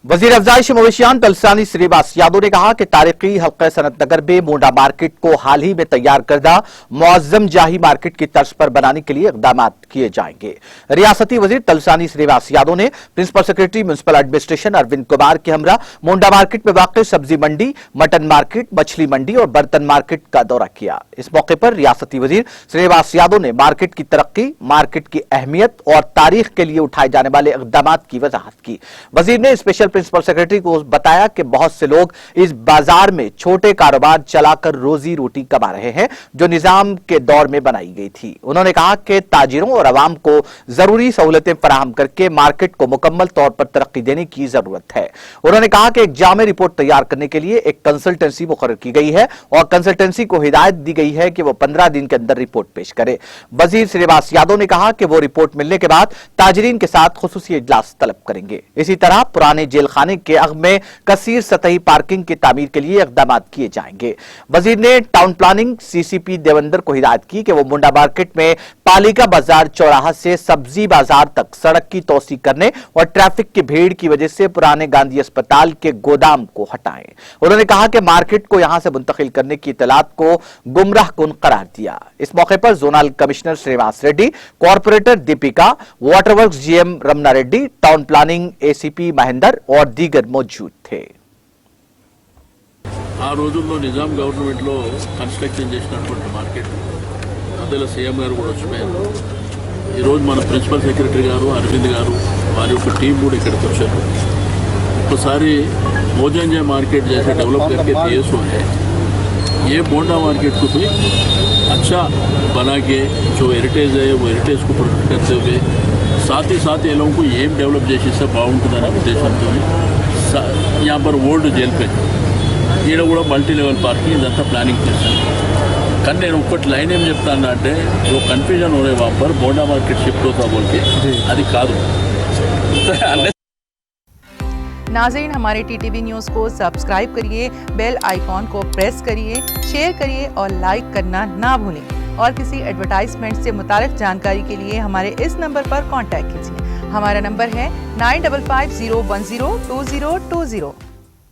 वजीर अफजाइश मवेशियान तलसानी श्रीवास यादव ने कहा कि तारीखी हल्का सनत नगर में मोंडा मार्केट को हाल ही में तैयार करदा मुअज्जम जाही मार्केट की तर्ज पर बनाने के लिए इकदाम किए जाएंगे। रियासती वजीर तलसानी श्रीवास यादव ने principal secretary municipal administration Arvind Kumar के हमरा मोंडा मार्केट में वाक़ सब्जी मंडी, मटन मार्केट, मछली मंडी और बर्तन मार्केट का दौरा किया। इस मौके पर रियासती वजीर श्रीवास यादव ने मार्केट की तरक्की, मार्केट की अहमियत और तारीख के लिए उठाए जाने वाले इकदाम की वजाहत की। वजीर ने स्पेशल प्रिंसिपल सेक्रेटरी को बताया कि बहुत से लोग इस बाजार में छोटे कारोबार चलाकर रोजी रोटी कमा रहे हैं जो निजाम के दौर में बनाई गई थी। उन्होंने कहा कि ताजिरों और अवाम को जरूरी सहूलतें फराहम करके मार्केट को मुकम्मल तौर पर तरक्की देने की जरूरत है। उन्होंने कहा कि एक जामे रिपोर्ट तैयार करने के लिए एक कंसल्टेंसी मुकर्रर की गई है और कंसल्टेंसी को हिदायत दी गई है कि वो 15 दिन के अंदर रिपोर्ट पेश करे। वजीर श्रीवास यादव ने कहा कि वो रिपोर्ट मिलने के बाद ताजिरीन के साथ खुसूसी इजलास तलब करेंगे। इसी तरह पुराने जेल खाने के अग में कसीर सतही पार्किंग की तामीर के लिए इकदाम किए जाएंगे। वजीर ने टाउन प्लानिंग सीसीपी देवेंद्र को हिदायत की कि वो मुंडा मार्केट में पालिका बाजार चौराहा से सब्जी बाजार तक सड़क की तोसी करने और ट्रैफिक की भीड़ की वजह से पुराने गांधी अस्पताल के गोदाम को हटाएं। उन्होंने कहा कि मार्केट को यहां से मुंतकिल करने की इतलात को गुमराह कुन करार दिया। इस मौके पर zonal commissioner Srinivas Reddy, corporator Deepika, water works GM Ramana Reddy, town planning ACP Mahender और दीगर मौजूद थे। ఆ రోజుల్లో నిజాం గవర్నమెంట్లో కన్స్ట్రక్షన్ చేసినటువంటి మార్కెట్ అందులో సీఎం గారు కూడా వచ్చిపోయారు। ఈరోజు మన ప్రిన్సిపల్ సెక్రటరీ గారు అరవింద్ గారు వారి యొక్క టీం కూడా ఇక్కడికి వచ్చారు। ఒకసారి మోజంజా మార్కెट जैसे डेवलप करके दिए सो है ये मोंडा मार्केट को भी अच्छा बना के जो हेरिटेज है वो हेरिटेज को प्रोटेक्ट करते हुए साथ ही ये लोगों को ఏం డెవలప్ చేసేస్తే బాగుంటుందనే ఉద్దేశంతో यहाँ पर ఓల్డ్ జైల్ पे ఈడ కూడా మల్టీ లెవెల్ పార్కింగ్ ఇదంతా ప్లానింగ్ చేశాను। కానీ నేను ఒక్కటి లైన్ ఏం చెప్తాను అంటే वो कन्फ्यूजन हो रहे वहाँ पर मोंडा मार्केट शिफ्ट होता बोल के అది కాదు। नाज़रीन, हमारे टीटीवी न्यूज़ को सब्सक्राइब करिए, बेल आइकॉन को प्रेस करिए, शेयर करिए और लाइक करना ना भूलें। और किसी एडवर्टाइजमेंट से मुताल्लिक़ जानकारी के लिए हमारे इस नंबर पर कॉन्टैक्ट कीजिए। हमारा नंबर है 9550102020।